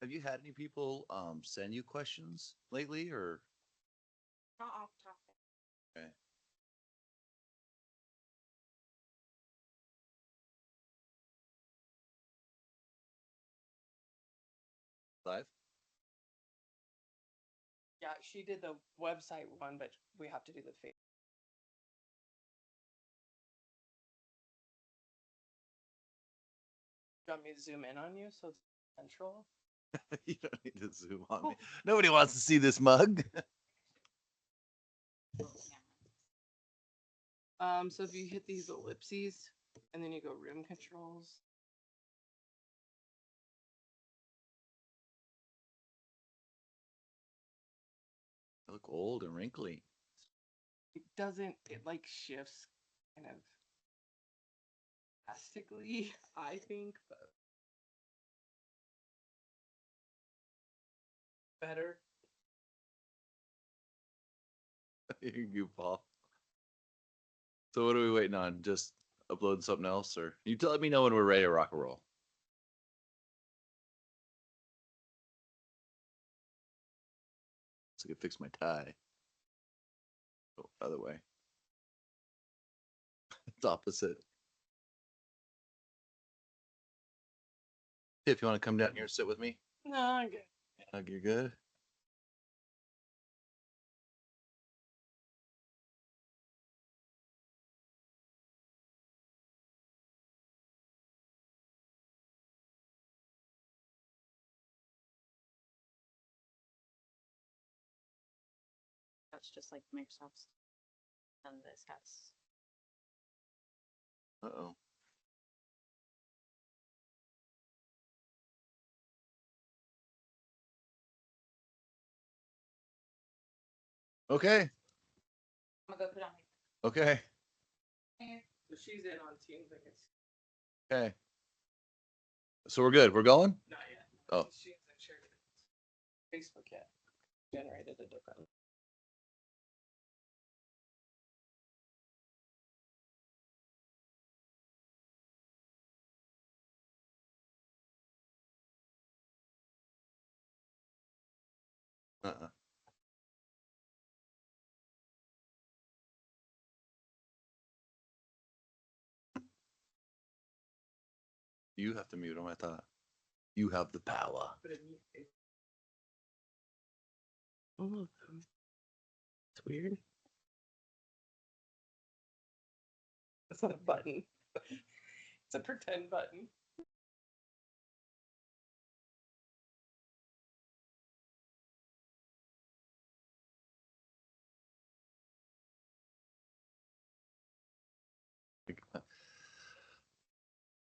Have you had any people send you questions lately or Not off topic. okay. Live? Yeah, she did the website one, but we have to do the face. You want me to zoom in on you so it's central? You don't need to zoom on me. Nobody wants to see this mug. So if you hit these ellipses and then you go room controls. I look old and wrinkly. It doesn't, it like shifts kind of drastically, I think, but better. You Paul. So what are we waiting on? Just upload something else, or you let me know when we're ready to rock and roll. So I can fix my tie. Oh, other way. It's opposite. If you want to come down here and sit with me, No, I'm good. you're good. That's just like Microsoft's done this has. Uh-oh. Okay. I'm gonna go put on Okay. So she's in on Teams, I guess. Okay. So we're good. We're going? Not yet. Oh. She hasn't shared it. Facebook yet. Generated a different. Uh-uh. You have to mute him, I thought. You have the power. But oh, it's weird. That's not a button. It's a pretend button.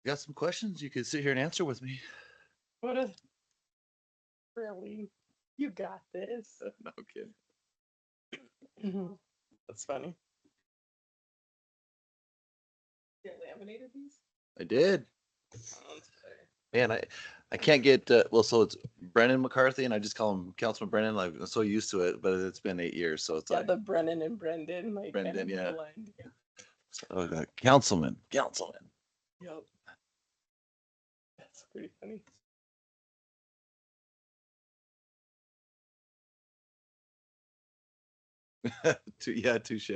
You got some questions you could sit here and answer with me. What a really? You got this. No kidding. That's funny. You laminated these? I did. Sounds Man, I can't get well. So it's Brennan McCarthy, and I just call him Councilman Brennan. Like I'm so used to it, but it's been 8 years, so it's yeah, like the Brennan and Brendan, like Brendan, kind of yeah. blend. So, Councilman. Yep. That's pretty funny. Yeah, touche.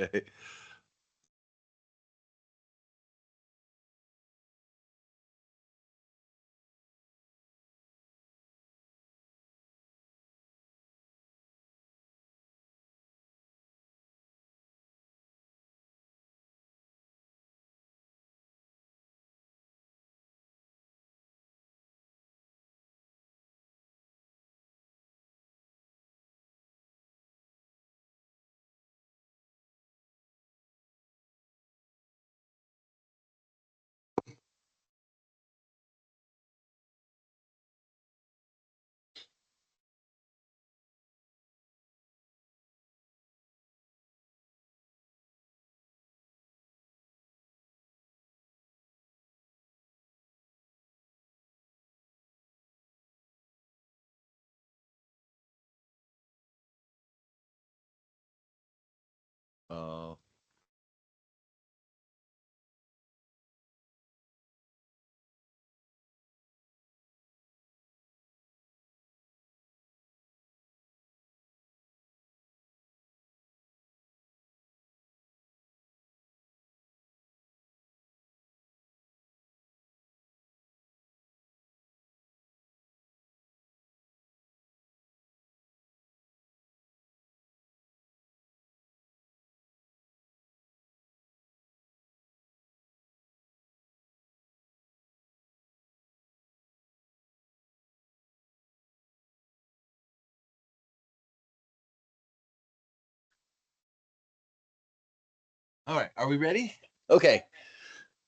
All right, are we ready? Okay.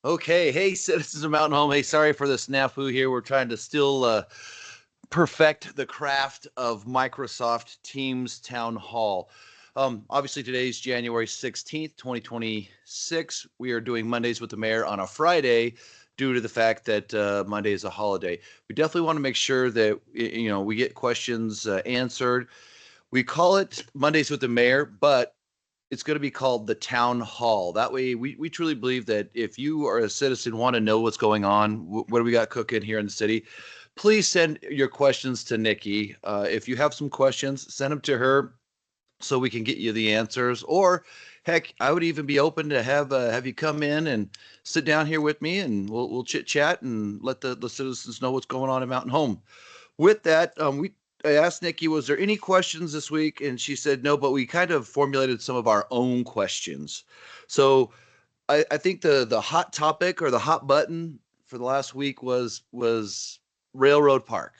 Okay. Hey, citizens of Mountain Home. Hey, sorry for the snafu here. We're trying to still perfect the craft of Microsoft Teams Town Hall. Obviously, today's January 16th, 2026. We are doing Mondays with the Mayor on a Friday due to the fact that Monday is a holiday. We definitely want to make sure that we get questions answered. We call it Mondays with the Mayor, but it's going to be called the town hall. That way, we truly believe that if you are a citizen, want to know what's going on, what do we got cooking here in the city, please send your questions to Nikki. If you have some questions, send them to her so we can get you the answers. Or heck, I would even be open to have you come in and sit down here with me, and we'll chit chat and let the citizens know what's going on in Mountain Home. With that, I asked Nikki, was there any questions this week? And she said no, but we kind of formulated some of our own questions. So I think the hot topic or the hot button for the last week was Railroad Park.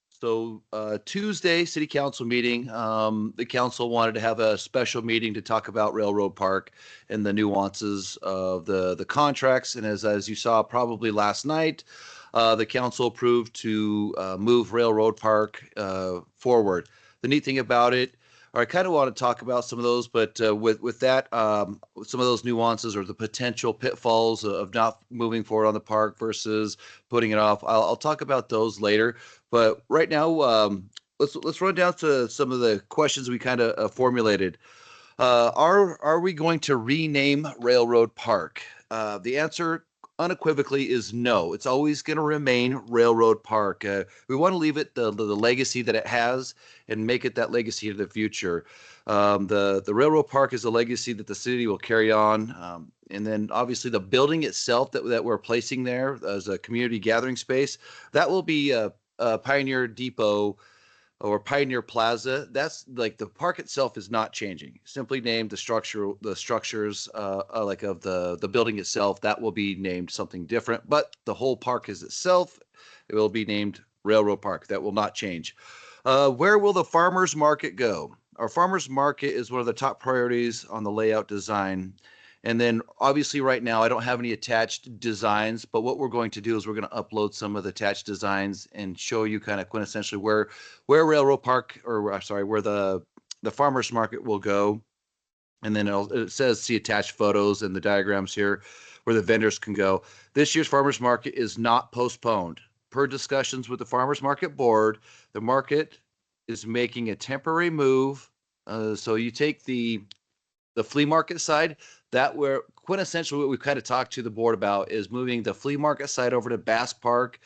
So Tuesday city council meeting, the council wanted to have a special meeting to talk about Railroad Park and the nuances of the contracts. And as you saw probably last night, the council approved to move Railroad Park forward. The neat thing about it, or I kind of want to talk about some of those, but with that, some of those nuances or the potential pitfalls of not moving forward on the park versus putting it off. I'll talk about those later. But right now, let's run down to some of the questions we kind of formulated. Are we going to rename Railroad Park? The answer unequivocally is no. It's always going to remain Railroad Park. We want to leave it the legacy that it has and make it that legacy of the future. The Railroad Park is a legacy that the city will carry on. And then obviously the building itself that we're placing there as a community gathering space, that will be a Pioneer Depot or Pioneer Plaza. That's like the park itself is not changing. Simply named the structures like of the building itself, that will be named something different. But the whole park is itself, it will be named Railroad Park. That will not change. Where will the farmers market go? Our farmers market is one of the top priorities on the layout design. And then obviously right now I don't have any attached designs, but what we're going to do is we're going to upload some of the attached designs and show you kind of quintessentially where Railroad Park, or sorry, where the farmers market will go. And then it says see attached photos and the diagrams here where the vendors can go. This year's farmers market is not postponed. Per discussions with the farmers market board, the market is making a temporary move. So you take the flea market side, that where quintessentially what we've kind of talked to the board about is moving the flea market side over to Bass Park.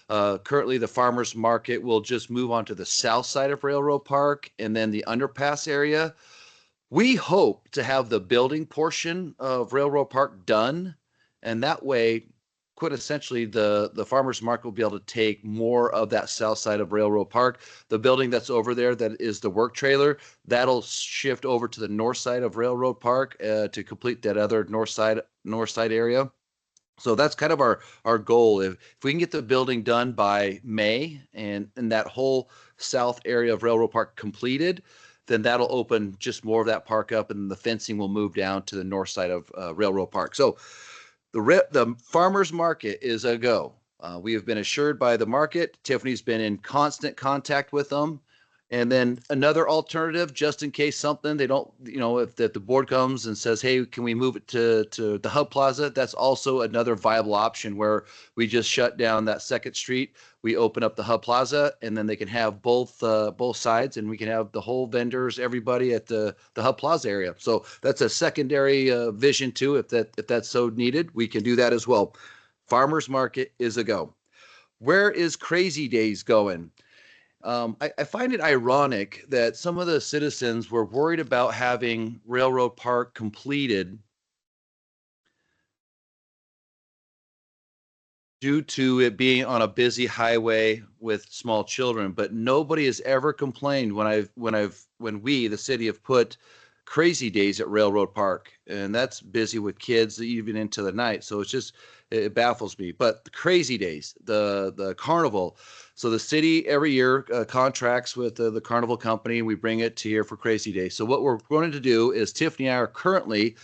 Currently, the farmers market will just move on to the south side of Railroad Park and then the underpass area. We hope to have the building portion of Railroad Park done, and that way, quintessentially, the farmers market will be able to take more of that south side of Railroad Park. The building that's over there, that is the work trailer, that'll shift over to the north side of Railroad Park to complete that other north side area. So that's kind of our goal. If we can get the building done by May and that whole south area of Railroad Park completed, then that'll open just more of that park up, and the fencing will move down to the north side of Railroad Park. So the farmers market is a go. We have been assured by the market. Tiffany's been in constant contact with them. And then another alternative, just in case something they don't, if the board comes and says, hey, can we move it to the Hub Plaza? That's also another viable option where we just shut down that second street. We open up the Hub Plaza, and then they can have both sides, and we can have the whole vendors, everybody at the Hub Plaza area. So that's a secondary vision too. If that's so needed, we can do that as well. Farmers market is a go. Where is Crazy Days going? I find it ironic that some of the citizens were worried about having Railroad Park completed due to it being on a busy highway with small children, but nobody has ever complained when we, the city, have put Crazy Days at Railroad Park, and that's busy with kids even into the night. So it baffles me. But the Crazy Days, the carnival. So the city every year contracts with the carnival company. We bring it to here for Crazy Days. So what we're going to do is Tiffany and I are currently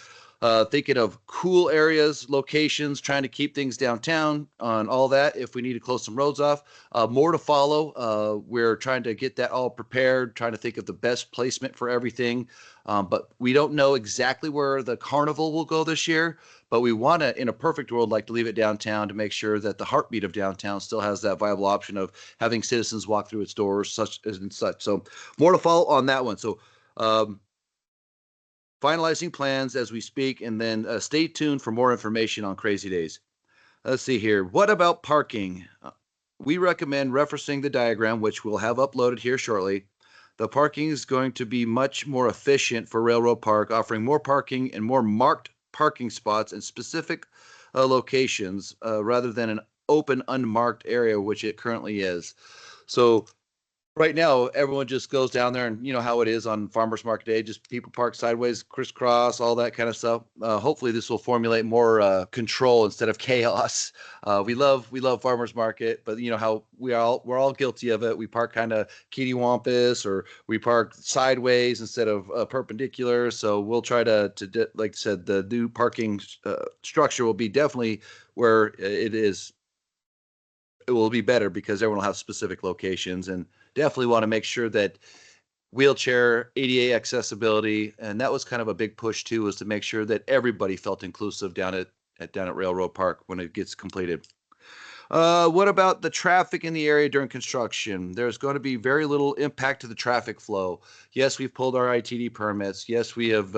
Thinking of cool areas, locations, trying to keep things downtown on all that. If we need to close some roads off, more to follow. We're trying to get that all prepared, trying to think of the best placement for everything. But we don't know exactly where the carnival will go this year. But we want to, in a perfect world, like to leave it downtown to make sure that the heartbeat of downtown still has that viable option of having citizens walk through its doors, such and such. So more to follow on that one. So finalizing plans as we speak, and then stay tuned for more information on Crazy Days. Let's see here. What about parking? We recommend referencing the diagram, which we'll have uploaded here shortly. The parking is going to be much more efficient for Railroad Park, offering more parking and more marked parking spots in specific locations rather than an open, unmarked area, which it currently is. So right now, everyone just goes down there, and you know how it is on farmers market day, just people park sideways, crisscross, all that kind of stuff. Hopefully this will formulate more control instead of chaos. We love farmers market, but you know how we're all guilty of it. We park kind of kittywampus, or we park sideways instead of perpendicular. So we'll try like I said, the new parking structure will be definitely where it will be better, because everyone will have specific locations, and definitely want to make sure that wheelchair ADA accessibility, and that was kind of a big push too, was to make sure that everybody felt inclusive down at Railroad Park when it gets completed. What about the traffic in the area during construction? There's going to be very little impact to the traffic flow. Yes, we've pulled our ITD permits. Yes, we have.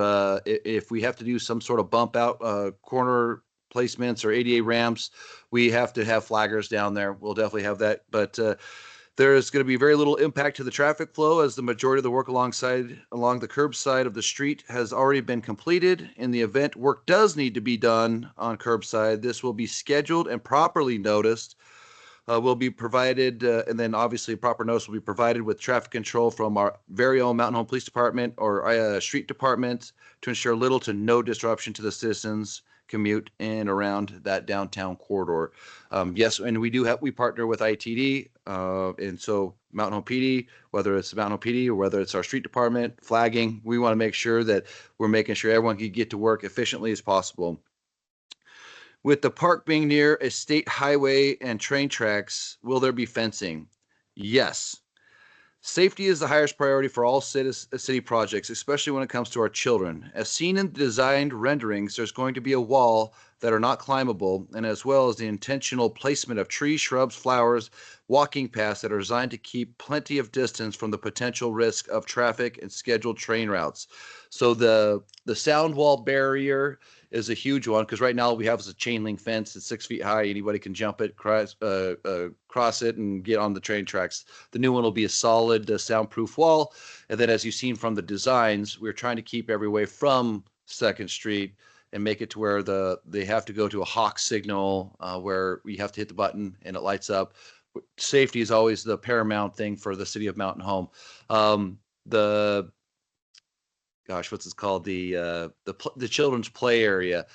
If we have to do some sort of bump out corner placements or ADA ramps, we have to have flaggers down there. We'll definitely have that, but there is going to be very little impact to the traffic flow, as the majority of the work along the curb side of the street has already been completed. In the event work does need to be done on curbside, this will be scheduled and properly noticed. Will be provided, and then obviously proper notice will be provided with traffic control from our very own Mountain Home Police Department or street department to ensure little to no disruption to the citizens commute in around that downtown corridor. Yes, and we partner with ITD, and so Mountain Home PD, whether it's Mountain Home PD or whether it's our street department flagging, we want to make sure that we're making sure everyone can get to work efficiently as possible. With the park being near a state highway and train tracks, will there be fencing? Yes. Safety is the highest priority for all city projects, especially when it comes to our children. As seen in the designed renderings, there's going to be a wall that are not climbable, and as well as the intentional placement of trees, shrubs, flowers, walking paths that are designed to keep plenty of distance from the potential risk of traffic and scheduled train routes. So the sound wall barrier is a huge one, because right now all we have is a chain link fence that's 6 feet high. Anybody can jump it, cross it, and get on the train tracks. The new one will be a solid soundproof wall. And then, as you've seen from the designs, we're trying to keep every way from 2nd Street and make it to where they have to go to a hawk signal where we have to hit the button and it lights up. Safety is always the paramount thing for the city of Mountain Home. What's it called? The children's play area,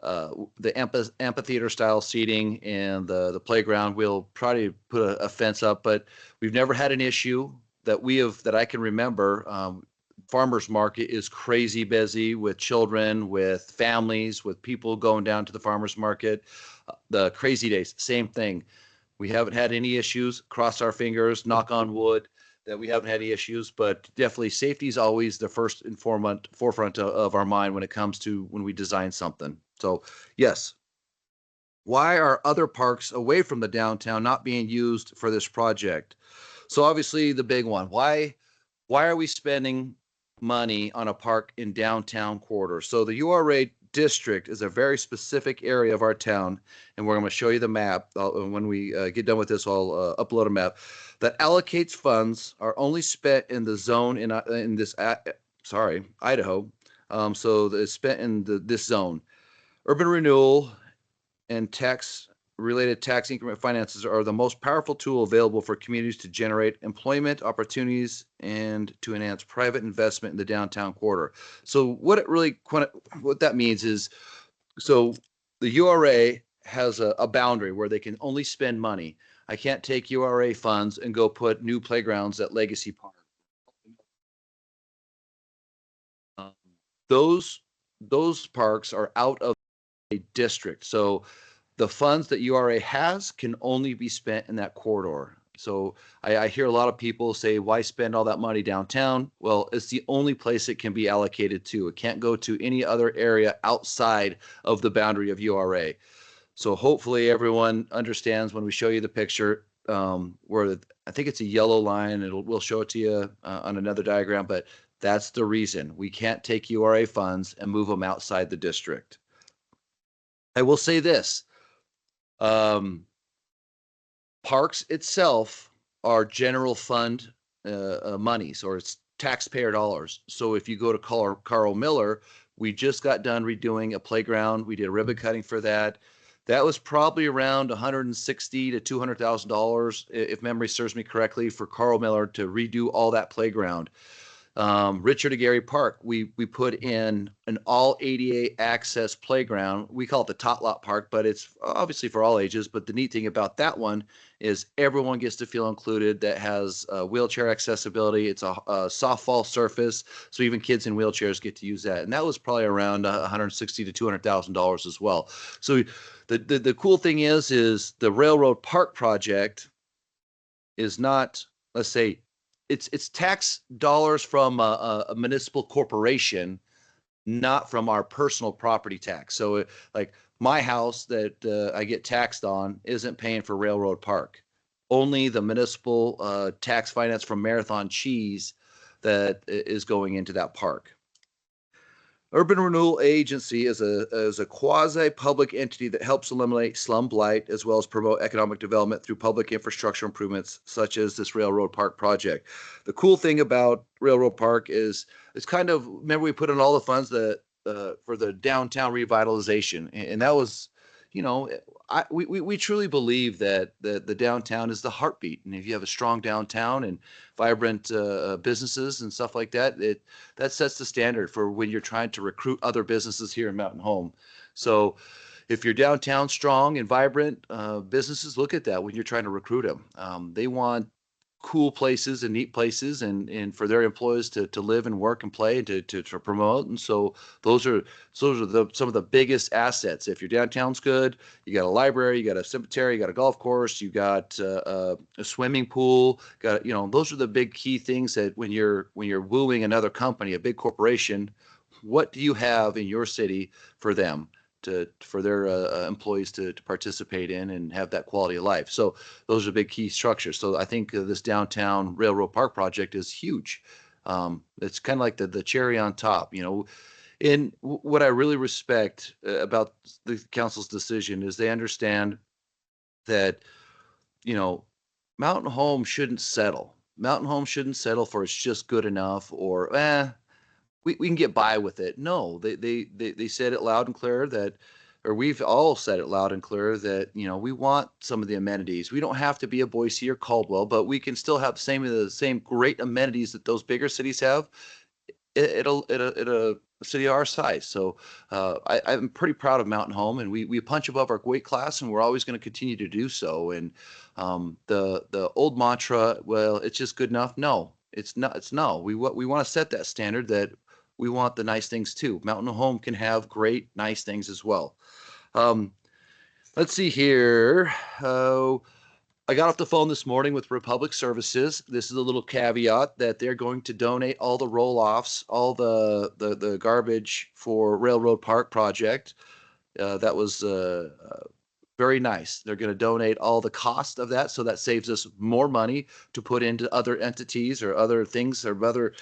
the amphitheater style seating, and the playground. We'll probably put a fence up, but we've never had an issue that I can remember. Farmers market is crazy busy with children, with families, with people going down to the farmers market. The Crazy Days, same thing. We haven't had any issues. Cross our fingers, knock on wood, that we haven't had any issues, but definitely safety is always the first and forefront of our mind when it comes to when we design something. So yes. Why are other parks away from the downtown not being used for this project? So obviously the big one, why are we spending money on a park in downtown corridor? So the URA district is a very specific area of our town, and we're going to show you the map. When we get done with this, I'll upload a map that allocates funds are only spent in the zone in this Idaho. So it's spent in this zone. Urban renewal and related tax increment finances are the most powerful tool available for communities to generate employment opportunities and to enhance private investment in the downtown corridor. So what that means is, so the URA has a boundary where they can only spend money. I can't take URA funds and go put new playgrounds at Legacy Park. Those those parks are out of a district. So the funds that URA has can only be spent in that corridor. So I hear a lot of people say, why spend all that money downtown? Well, it's the only place it can be allocated to. It can't go to any other area outside of the boundary of URA. So hopefully everyone understands when we show you the picture where I think it's a yellow line. We'll show it to you on another diagram, but that's the reason we can't take URA funds and move them outside the district. I will say this. Parks itself are general fund monies, or it's taxpayer dollars. So if you go to Carl Miller, we just got done redoing a playground. We did a ribbon cutting for that. That was probably around $160,000 to $200,000, if memory serves me correctly, for Carl Miller to redo all that playground. Richard Aguirre Park, we put in an all ADA access playground. We call it the Tot Lot Park, but it's obviously for all ages. But the neat thing about that one is everyone gets to feel included. That has wheelchair accessibility. It's a softball surface, so even kids in wheelchairs get to use that. And that was probably around $160,000 to $200,000 as well. So the cool thing is the Railroad Park project is not, let's say, it's tax dollars from a municipal corporation, not from our personal property tax. So like my house that I get taxed on isn't paying for Railroad Park. Only the municipal tax finance from Marathon Cheese that is going into that park. Urban Renewal Agency is a quasi-public entity that helps eliminate slum blight as well as promote economic development through public infrastructure improvements such as this Railroad Park project. The cool thing about Railroad Park is it's kind of, remember we put in all the funds that for the downtown revitalization, and that was, you know, we truly believe that the downtown is the heartbeat, and if you have a strong downtown and vibrant businesses and stuff like that, that sets the standard for when you're trying to recruit other businesses here in Mountain Home. So if you're downtown strong and vibrant, businesses look at that when you're trying to recruit them. They want cool places and neat places and for their employees to live and work and play and to promote. And so those are some of the biggest assets. If your downtown's good, you got a library, you got a cemetery, you got a golf course, you got a swimming pool, got, you know, those are the big key things that when you're wooing another company, a big corporation, what do you have in your city for them? For their employees to participate in and have that quality of life. So those are big key structures. So I think this downtown Railroad Park project is huge. It's kind of like the cherry on top, you know. And what I really respect about the council's decision is they understand that, you know, Mountain Home shouldn't settle. Mountain Home shouldn't settle for it's just good enough or we can get by with it. No, they said it loud and clear that, or we've all said it loud and clear that, you know, we want some of the amenities. We don't have to be a Boise or Caldwell, but we can still have the same great amenities that those bigger cities have at a city our size. So I'm pretty proud of Mountain Home, and we punch above our weight class, and we're always going to continue to do so. And the old mantra, well, it's just good enough. No, it's not. It's no. We want to set that standard that we want the nice things too. Mountain Home can have great, nice things as well. Um, let's see here. I got off the phone this morning with Republic Services. This is a little caveat that they're going to donate all the roll-offs, all the garbage for Railroad Park project. That was very nice. They're going to donate all the cost of that, so that saves us more money to put into other entities or other things or other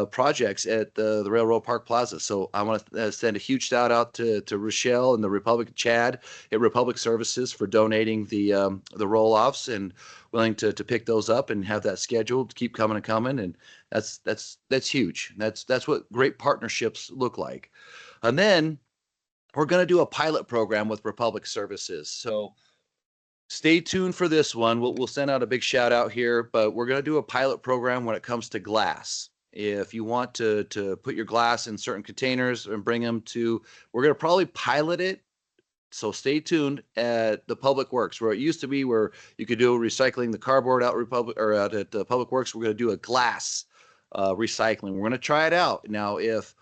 projects at the Railroad Park Plaza. So I want to send a huge shout out to Rochelle and the Republic Chad at Republic Services for donating the roll-offs and willing to pick those up and have that scheduled, keep coming and coming, and that's huge. That's what great partnerships look like. And then we're going to do a pilot program with Republic Services. So stay tuned for this one. We'll send out a big shout out here, but we're going to do a pilot program when it comes to glass. If you want to put your glass in certain containers and bring them to, we're going to probably pilot it. So stay tuned at the Public Works, where it used to be where you could do recycling the cardboard out at the Public Works. We're going to do a glass recycling. We're going to try it out. Now, if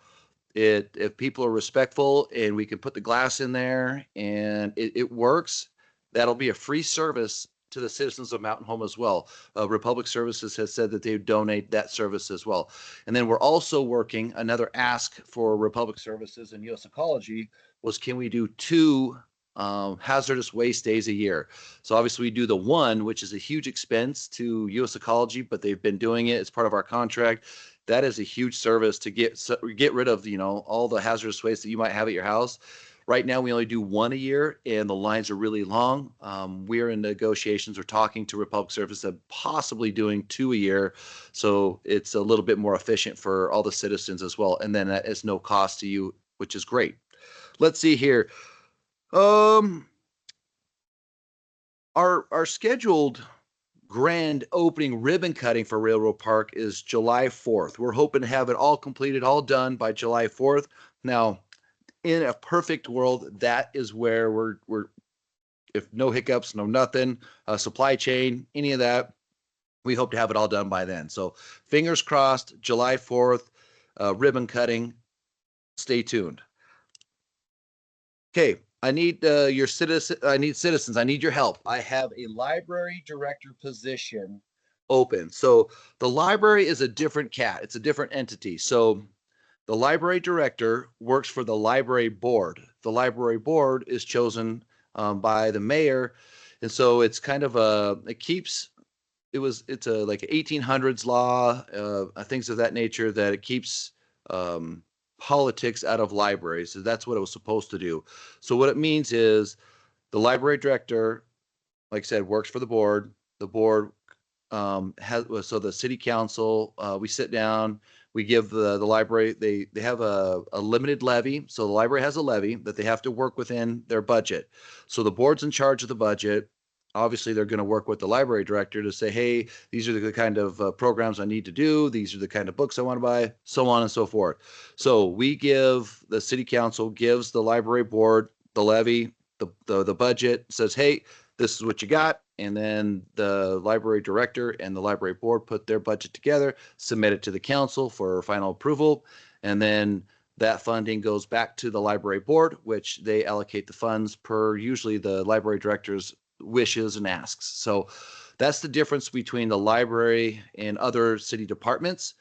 If people are respectful and we can put the glass in there and it works, that'll be a free service to the citizens of Mountain Home as well. Republic Services has said that they would donate that service as well. And then we're also working, another ask for Republic Services and U.S. Ecology was, can we do 2 hazardous waste days a year? So obviously we do the one, which is a huge expense to U.S. Ecology, but they've been doing it as part of our contract. That is a huge service to get rid of, all the hazardous waste that you might have at your house. Right now, we only do 1 a year, and the lines are really long. We're in negotiations. We're talking to Republic Service of possibly doing 2 a year, so it's a little bit more efficient for all the citizens as well. And then that is no cost to you, which is great. Let's see here. Our scheduled grand opening ribbon cutting for Railroad Park is July 4th. We're hoping to have it all completed, all done by July 4th. Now, in a perfect world, that is where we're if no hiccups, no nothing, supply chain, any of that, we hope to have it all done by then. So fingers crossed, July 4th, ribbon cutting. Stay tuned. Okay, I need your citizen. I need citizens. I need your help. I have a library director position open. So the library is a different cat. It's a different entity. So the library director works for the library board. The library board is chosen by the mayor, and so it's kind of it's a like 1800s law, things of that nature, that it keeps politics out of libraries. So that's what it was supposed to do. So what it means is the library director, like I said, works for the board. The board has, so the city council, we sit down, we give the library, they have a limited levy. So the library has a levy that they have to work within their budget. So the board's in charge of the budget. Obviously, they're going to work with the library director to say, hey, these are the kind of programs I need to do. These are the kind of books I want to buy, so on and so forth. So we give, the city council gives the library board the levy, the budget, says, hey, this is what you got. And then the library director and the library board put their budget together, submit it to the council for final approval. And then that funding goes back to the library board, which they allocate the funds per usually the library director's wishes and asks. So that's the difference between the library and other city departments.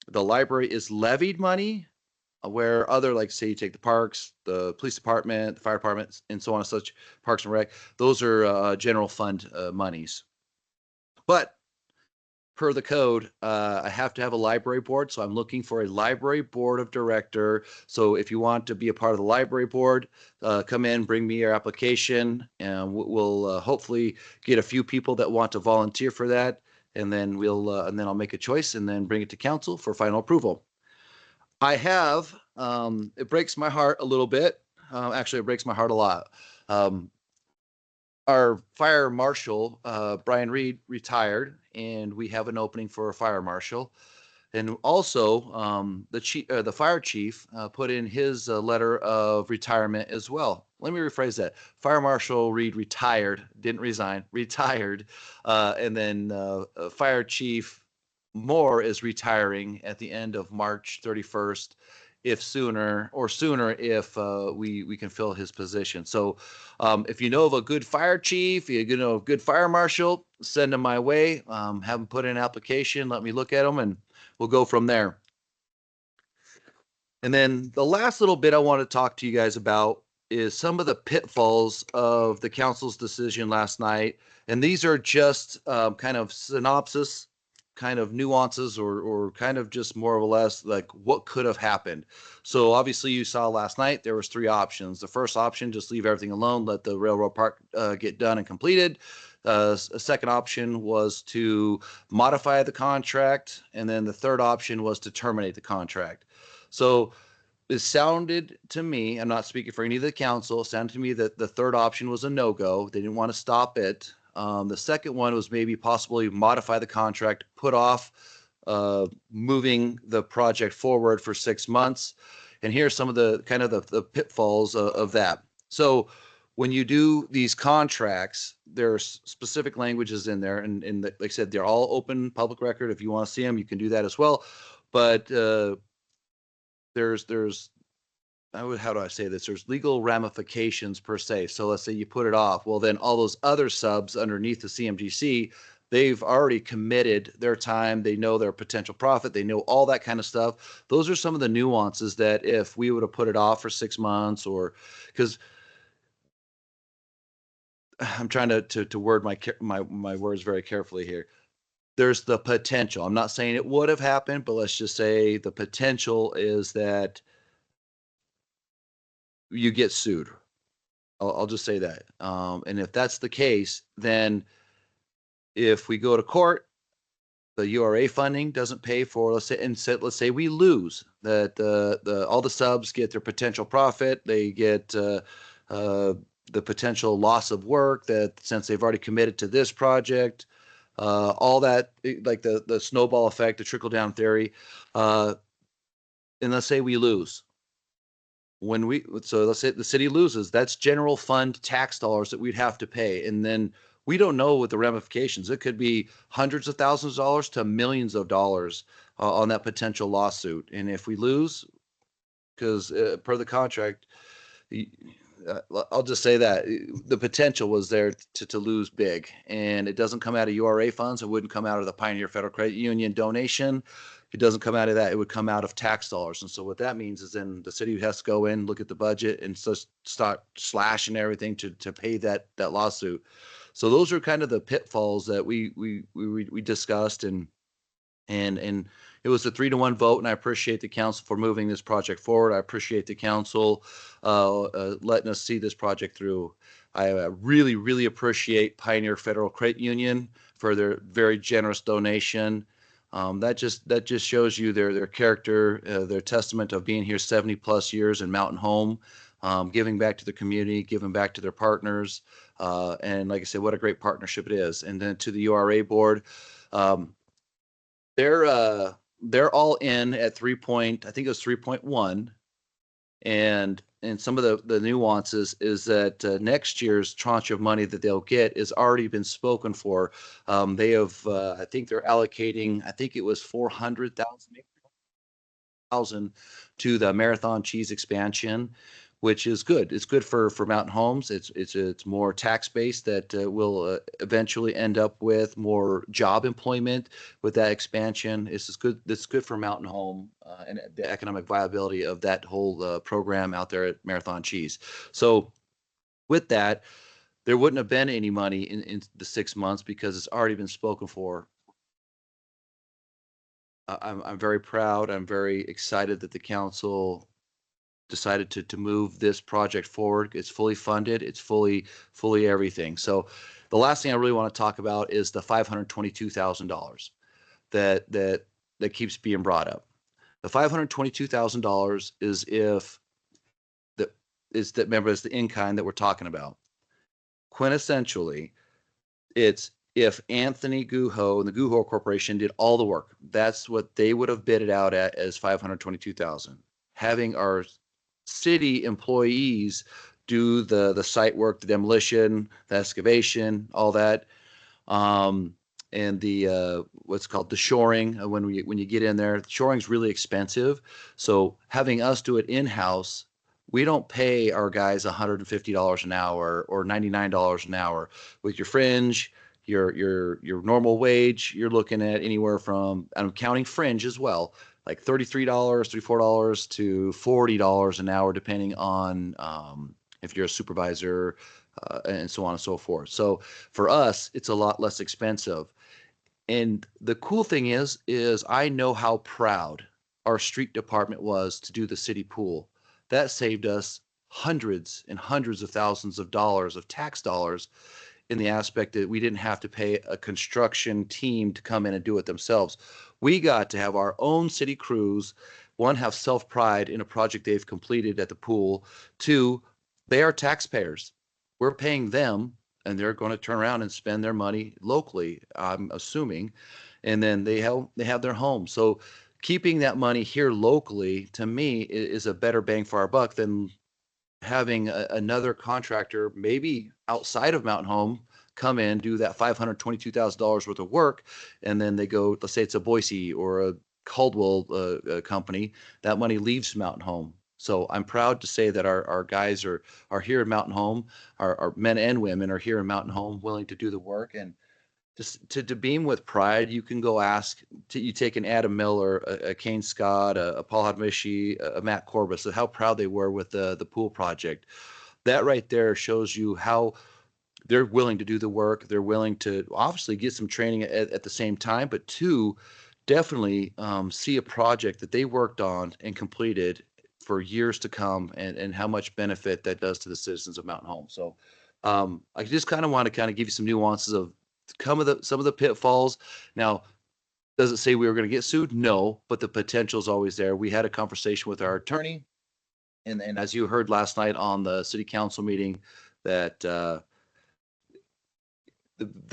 The library is levied money, where other, like say you take the parks, the police department, the fire department, and so on and such, parks and rec, those are general fund monies. But per the code, I have to have a library board. So I'm looking for a library board of director. So if you want to be a part of the library board, come in, bring me your application, and we'll hopefully get a few people that want to volunteer for that. And then I'll make a choice and then bring it to council for final approval. I have, it breaks my heart a little bit. Actually, it breaks my heart a lot. Our fire marshal, Brian Reed, retired, and we have an opening for a fire marshal. And also, the fire chief put in his letter of retirement as well. Let me rephrase that. Fire Marshal Reed retired, didn't resign, retired. And then Fire Chief Moore is retiring at the end of March 31st, if sooner if we can fill his position. So if you know of a good fire chief, you know a good fire marshal, send them my way. Have them put in an application. Let me look at them, and we'll go from there. And then the last little bit I want to talk to you guys about is some of the pitfalls of the council's decision last night. And these are just kind of synopsis, kind of nuances, or kind of just more or less like what could have happened. So obviously you saw last night, there was 3 options. The first option, just leave everything alone, let the railroad park get done and completed. A second option was to modify the contract. And then the third option was to terminate the contract. So it sounded to me, I'm not speaking for any of the council, it sounded to me that the third option was a no-go. They didn't want to stop it. The second one was maybe possibly modify the contract, put off moving the project forward for 6 months. And here's some of the kind of the pitfalls of that. So when you do these contracts, there's specific languages in there. And like I said, they're all open public record. If you want to see them, you can do that as well. But there's how do I say this? There's legal ramifications per se. So let's say you put it off. Well, then all those other subs underneath the CMGC, they've already committed their time. They know their potential profit. They know all that kind of stuff. Those are some of the nuances that if we would have put it off for 6 months, or because I'm trying to word my words very carefully here. There's the potential. I'm not saying it would have happened, but let's just say the potential is that you get sued. I'll just say that. And if that's the case, then if we go to court, the URA funding doesn't pay for, let's say we lose that, all the subs get their potential profit. They get the potential loss of work that since they've already committed to this project, all that, like the snowball effect, the trickle down theory. And let's say we lose. So let's say the city loses, that's general fund tax dollars that we'd have to pay. And then we don't know what the ramifications. It could be hundreds of thousands of dollars to millions of dollars on that potential lawsuit. And if we lose, because per the contract, I'll just say that the potential was there to lose big, and it doesn't come out of URA funds. It wouldn't come out of the Pioneer Federal Credit Union donation. It doesn't come out of that. It would come out of tax dollars. And so what that means is then the city has to go in, look at the budget, and so start slashing everything to pay that lawsuit. So those are kind of the pitfalls that we discussed, and it was a 3-1 vote, and I appreciate the council for moving this project forward. I appreciate the council letting us see this project through. I really, really appreciate Pioneer Federal Credit Union for their very generous donation. That just shows you their character, their testament of being here 70 plus years in Mountain Home, giving back to the community, giving back to their partners, and like I said, what a great partnership it is. And then to the URA board. They're all in at 3 point, I think it was 3.1. And some of the nuances is that next year's tranche of money that they'll get has already been spoken for. They have, I think they're allocating, I think it was 400,000 to the Marathon Cheese expansion, which is good. It's good for Mountain Homes. It's more tax based that will eventually end up with more job employment with that expansion. It's good. It's good for Mountain Home and the economic viability of that whole program out there at Marathon Cheese. So with that, there wouldn't have been any money in the 6 months because it's already been spoken for. I'm very proud. I'm very excited that the council decided to move this project forward. It's fully funded. It's fully everything. So the last thing I really want to talk about is the $522,000 that keeps being brought up. The $522,000 is remember, it's the in-kind that we're talking about. Quintessentially, it's if Anthony Guho and the Guho Corporation did all the work, that's what they would have bid it out at as 522,000. Having our city employees do the site work, the demolition, the excavation, all that, and the what's called the shoring. When you get in there, shoring's really expensive. So having us do it in house, we don't pay our guys $150 an hour or $99 an hour. With your fringe, your normal wage, you're looking at anywhere from, I'm counting fringe as well, like $33, $34 to $40 an hour, depending on if you're a supervisor and so on and so forth. So for us, it's a lot less expensive. And the cool thing is I know how proud our street department was to do the city pool. That saved us hundreds and hundreds of thousands of dollars of tax dollars in the aspect that we didn't have to pay a construction team to come in and do it themselves. We got to have our own city crews, one, have self-pride in a project they've completed at the pool. Two, they are taxpayers. We're paying them, and they're going to turn around and spend their money locally, I'm assuming, and then they have their home. So keeping that money here locally, to me, is a better bang for our buck than having another contractor, maybe outside of Mountain Home, come in, do that $522,000 worth of work, and then they go, let's say it's a Boise or a Caldwell company, that money leaves Mountain Home. So I'm proud to say that our guys are here in Mountain Home. Our men and women are here in Mountain Home, willing to do the work. And just to beam with pride, you can go ask. You take an Adam Miller, a Kane Scott, a Paul Hadmishi, a Matt Corbus, how proud they were with the pool project. That right there shows you how they're willing to do the work. They're willing to obviously get some training at the same time, but two, definitely see a project that they worked on and completed for years to come, and how much benefit that does to the citizens of Mountain Home. So I just kind of want to kind of give you some nuances of some of the pitfalls. Now, does it say we were going to get sued? No, but the potential is always there. We had a conversation with our attorney, and as you heard last night on the city council meeting, that the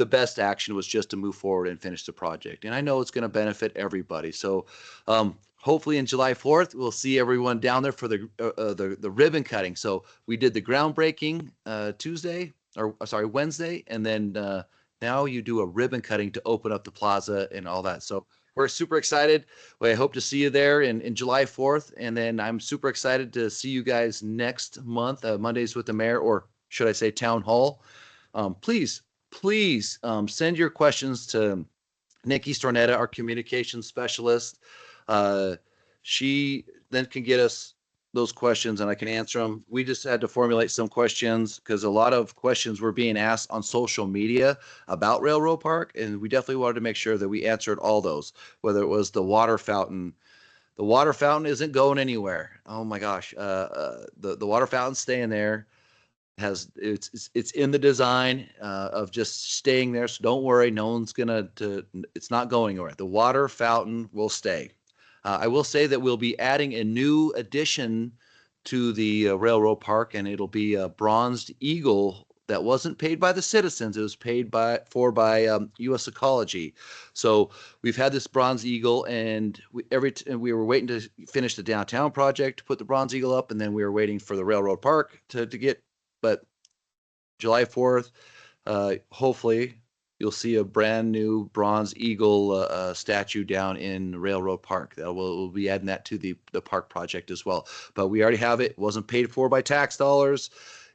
best action was just to move forward and finish the project. And I know it's going to benefit everybody. So hopefully in July 4th, we'll see everyone down there for the ribbon cutting. So we did the groundbreaking Wednesday, and then now you do a ribbon cutting to open up the plaza and all that. So we're super excited. I hope to see you there in July 4th. And then I'm super excited to see you guys next month, Mondays with the Mayor, or should I say Town Hall. Please send your questions to Nikki Stornetta, our communications specialist. She then can get us those questions and I can answer them. We just had to formulate some questions because a lot of questions were being asked on social media about Railroad Park, and we definitely wanted to make sure that we answered all those, whether it was the water fountain. The water fountain isn't going anywhere. Oh my gosh. The water fountain's staying there. It's in the design of just staying there. So don't worry, no one's it's not going anywhere. The water fountain will stay. I will say that we'll be adding a new addition to the railroad park, and it'll be a bronzed eagle that wasn't paid by the citizens. It was paid by U.S. Ecology. So we've had this bronze eagle, and we were waiting to finish the downtown project to put the bronze eagle up, and then we were waiting for the railroad park to get. But July 4th, hopefully you'll see a brand new bronze eagle statue down in Railroad Park. We'll be adding that to the park project as well. But we already have it. It wasn't paid for by tax dollars.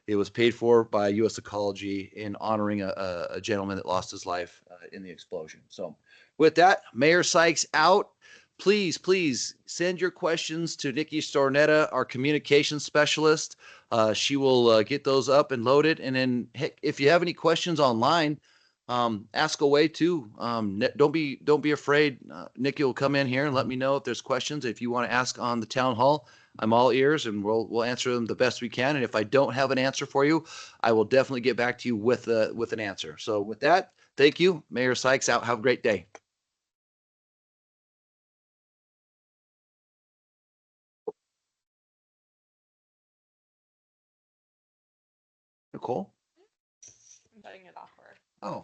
It was paid for by U.S. Ecology in honoring a gentleman that lost his life in the explosion. So with that, Mayor Sykes out. Please send your questions to Nikki Stornetta, our communications specialist. She will get those up and loaded. And then, heck, if you have any questions online, ask away too. Don't be afraid. Nikki will come in here and let me know if there's questions. If you want to ask on the town hall, I'm all ears, and we'll answer them the best we can. And if I don't have an answer for you, I will definitely get back to you with an answer. So with that, thank you, Mayor Sykes out. Have a great day. Nicole? I'm cutting it off for her. Oh.